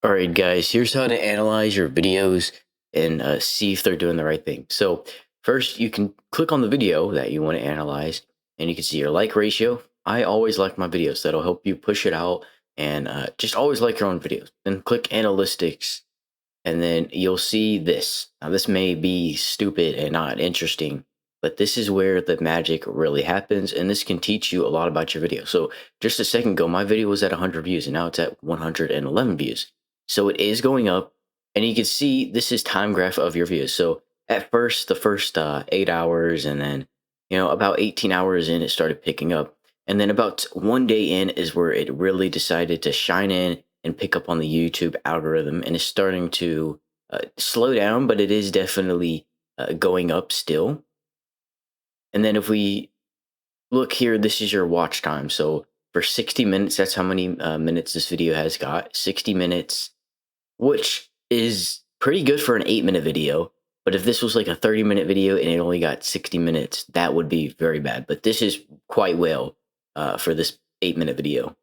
All right, guys, here's how to analyze your videos and see if they're doing the right thing. So, first, you can click on the video that you want to analyze, and you can see your like ratio. I always like my videos. That'll help you push it out, and just always like your own videos. Then click Analytics, and then you'll see this. Now, this may be stupid and not interesting, but this is where the magic really happens, and this can teach you a lot about your video. So, just a second ago, my video was at 100 views, and now it's at 111 views. So it is going up, and you can see this is time graph of your views. So at first, the first 8 hours, and then about 18 hours in, it started picking up, and then about one day in is where it really decided to shine in and pick up on the YouTube algorithm, and it's starting to slow down, but it is definitely going up still. And then if we look here, this is your watch time. So for 60 minutes, that's how many minutes this video has got. 60 minutes, which is pretty good for an 8-minute video. But if this was like a 30-minute video and it only got 60 minutes, that would be very bad. But this is quite well for this 8-minute video.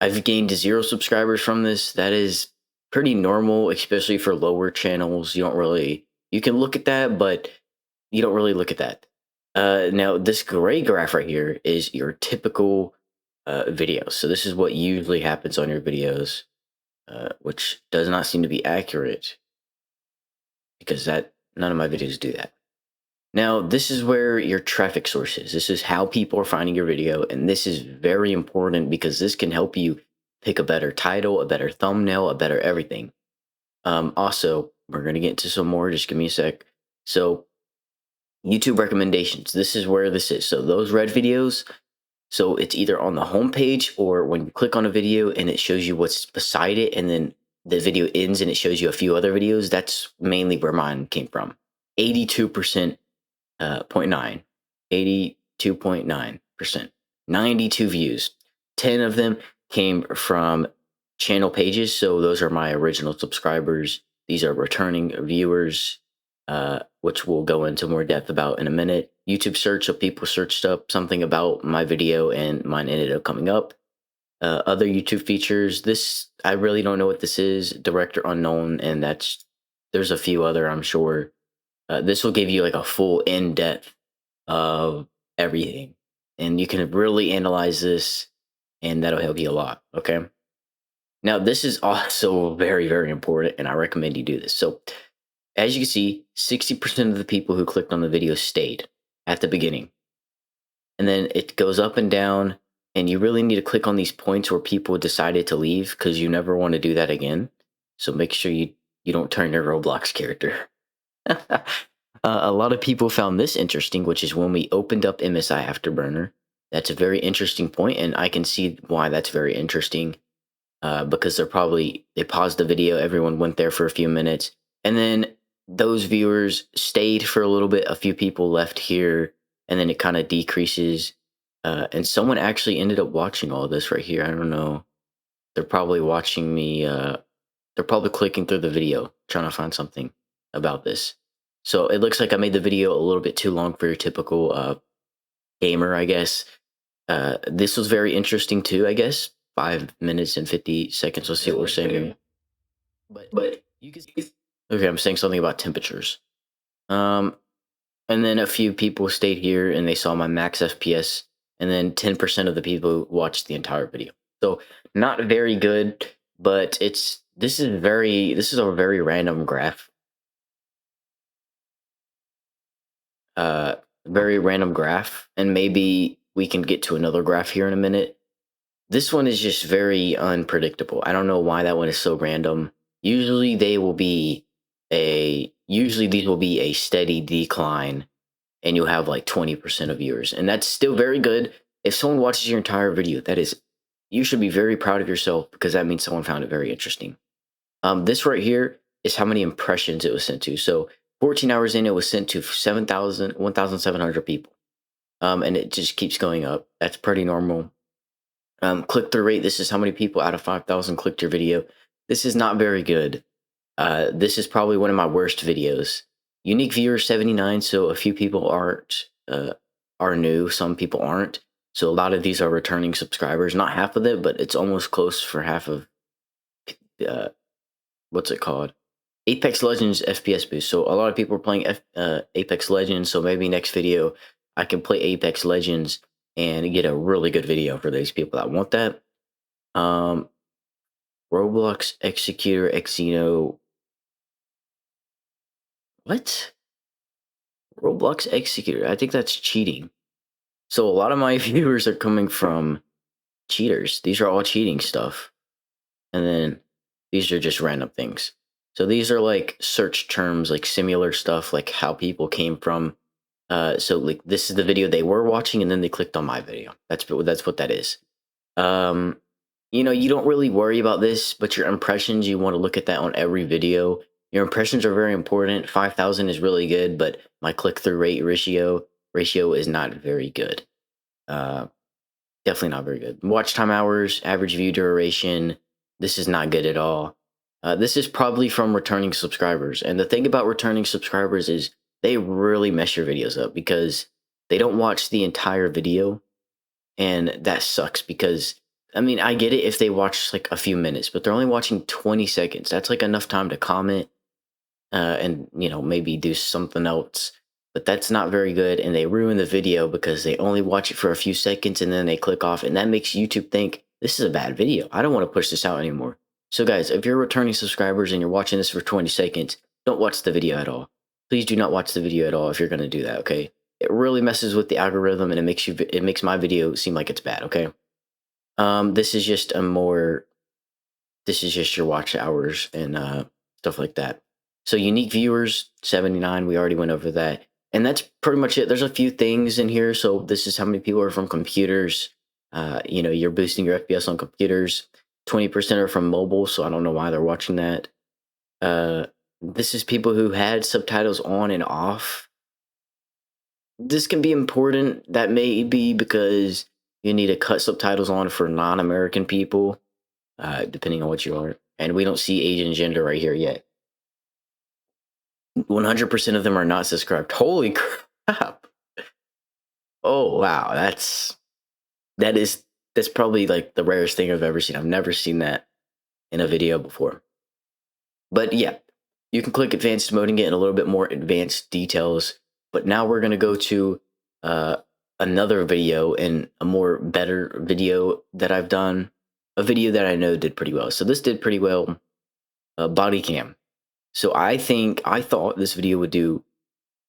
I've gained 0 subscribers from this. That is pretty normal, especially for lower channels. You can look at that, but you don't really look at that. Now, this gray graph right here is your typical video. So this is what usually happens on your videos, which does not seem to be accurate because none of my videos do that. Now, this is where your traffic source is. This is how people are finding your video, and this is very important because this can help you pick a better title, a better thumbnail, a better everything. Also, we're going to get into some more. Just give me a sec. So, YouTube recommendations. This is where this is. So, those red videos, so it's either on the home page or when you click on a video and it shows you what's beside it, and then the video ends and it shows you a few other videos. That's mainly where mine came from. 82%. 0.9, 82.9%, 92 views. 10 of them came from channel pages. So those are my original subscribers. These are returning viewers, which we'll go into more depth about in a minute. YouTube search, so people searched up something about my video and mine ended up coming up. Other YouTube features, this, I really don't know what this is. Director unknown, and there's a few other, I'm sure. This will give you like a full in-depth of everything, and you can really analyze this, and that'll help you a lot. Okay. Now, this is also very, very important, and I recommend you do this. So, as you can see, 60% of the people who clicked on the video stayed at the beginning, and then it goes up and down, and you really need to click on these points where people decided to leave because you never want to do that again. So make sure you don't turn your Roblox character. A lot of people found this interesting, which is when we opened up MSI Afterburner. That's a very interesting point, and I can see why that's very interesting. Because they paused the video, everyone went there for a few minutes, and then those viewers stayed for a little bit. A few people left here, and then it kind of decreases. And someone actually ended up watching all this right here. I don't know. They're probably watching me. They're probably clicking through the video, trying to find something about this. So it looks like I made the video a little bit too long for your typical gamer, I guess. This was very interesting too, I guess. 5 minutes and 50 seconds. Let's see what we're saying here. But you can see. Okay, I'm saying something about temperatures. And then a few people stayed here and they saw my max FPS, and then 10% of the people watched the entire video. So not very good, but this is a very random graph. Very random graph, and maybe we can get to another graph here in a minute. This one is just very unpredictable. I don't know why that one is so random. Usually these will be a steady decline, and you'll have like 20% of viewers, and that's still very good. If someone watches your entire video, you should be very proud of yourself because that means someone found it very interesting. This right here is how many impressions it was sent to. So 14 hours in, it was sent to 1,700 people. And it just keeps going up. That's pretty normal. Click-through rate, this is how many people out of 5,000 clicked your video. This is not very good. This is probably one of my worst videos. Unique viewers, 79, so a few people are new, some people aren't. So a lot of these are returning subscribers. Not half of it, but it's almost close for half of what's it called? Apex Legends FPS boost. So a lot of people are playing Apex Legends. So maybe next video I can play Apex Legends and get a really good video for these people that want that. Um, Roblox Executor Xeno. What? Roblox Executor. I think that's cheating. So a lot of my viewers are coming from cheaters. These are all cheating stuff. And then these are just random things. So these are like search terms, like similar stuff, like how people came from. So like this is the video they were watching, and then they clicked on my video. That's what that is. Um, you don't really worry about this, but your impressions, you want to look at that on every video. Your impressions are very important. 5,000 is really good, but my click-through rate ratio is not very good. Uh, Definitely not very good. Watch time hours, average view duration. This is not good at all. This is probably from returning subscribers. And the thing about returning subscribers is they really mess your videos up because they don't watch the entire video. And that sucks because, I mean, I get it if they watch like a few minutes, but they're only watching 20 seconds. That's like enough time to comment and, maybe do something else. But that's not very good, and they ruin the video because they only watch it for a few seconds and then they click off, and that makes YouTube think this is a bad video. I don't want to push this out anymore. So guys, if you're returning subscribers and you're watching this for 20 seconds, don't watch the video at all. Please do not watch the video at all if you're going to do that, okay? It really messes with the algorithm, and it makes my video seem like it's bad, okay? This is just your watch hours and stuff like that. So unique viewers, 79, we already went over that. And that's pretty much it. There's a few things in here. So this is how many people are from computers. You're boosting your FPS on computers. 20% are from mobile, so I don't know why they're watching that. This is people who had subtitles on and off. This can be important. That may be because you need to cut subtitles on for non-American people, depending on what you are. And we don't see age and gender right here yet. 100% of them are not subscribed. Holy crap. Oh, wow. That's probably like the rarest thing I've ever seen. I've never seen that in a video before. But yeah, you can click advanced mode and get in a little bit more advanced details. But now we're going to go to another video and a more better video that I've done. A video that I know did pretty well. So this did pretty well. Body cam. So I thought this video would do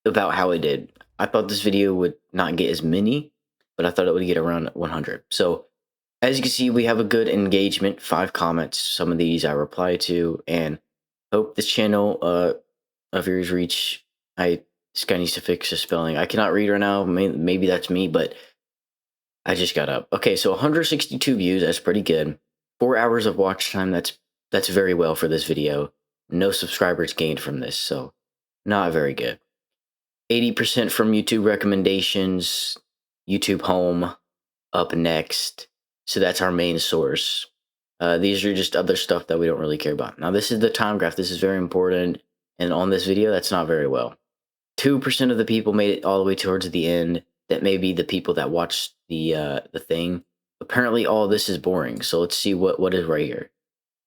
about how it did. I thought this video would not get as many, but I thought it would get around 100. So as you can see, we have a good engagement, 5 comments. Some of these I reply to, and hope this channel of yours reach. This guy needs to fix his spelling. I cannot read right now. Maybe that's me, but I just got up. Okay, so 162 views. That's pretty good. 4 hours of watch time. That's very well for this video. No subscribers gained from this, so not very good. 80% from YouTube recommendations, YouTube home, up next. So that's our main source. These are just other stuff that we don't really care about. Now this is the time graph. This is very important. And on this video, that's not very well. 2% of the people made it all the way towards the end. That may be the people that watched the thing. Apparently all this is boring. So let's see what is right here.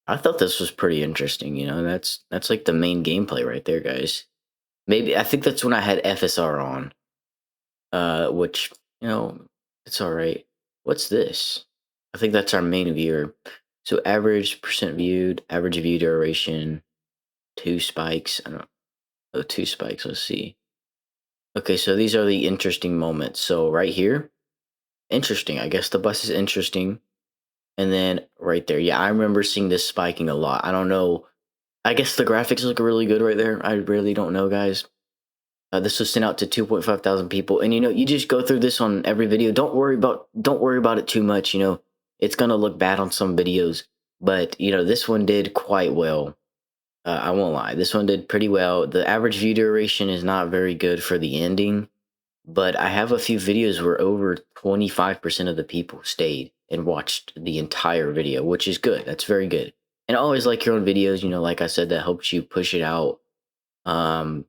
I thought this was pretty interesting, that's like the main gameplay right there, guys. Maybe I think that's when I had FSR on. Which, it's alright. What's this? I think that's our main viewer. So average percent viewed, average view duration, 2 spikes. I don't know. Oh, 2 spikes, let's see. Okay, so these are the interesting moments. So right here, interesting. I guess the bus is interesting. And then right there, yeah, I remember seeing this spiking a lot. I don't know. I guess the graphics look really good right there. I really don't know, guys. This was sent out to 2.5 thousand people, and you just go through this on every video. Don't worry about it too much. It's gonna look bad on some videos, but this one did quite well. I won't lie, this one did pretty well. The average view duration is not very good for the ending, but I have a few videos where over 25% of the people stayed and watched the entire video, which is good. That's very good. And I always like your own videos, like I said, that helps you push it out, and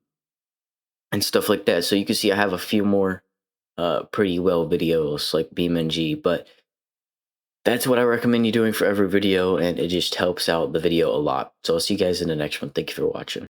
stuff like that. So you can see I have a few more pretty well videos like BeamNG, but that's what I recommend you doing for every video, and it just helps out the video a lot. So I'll see you guys in the next one. Thank you for watching.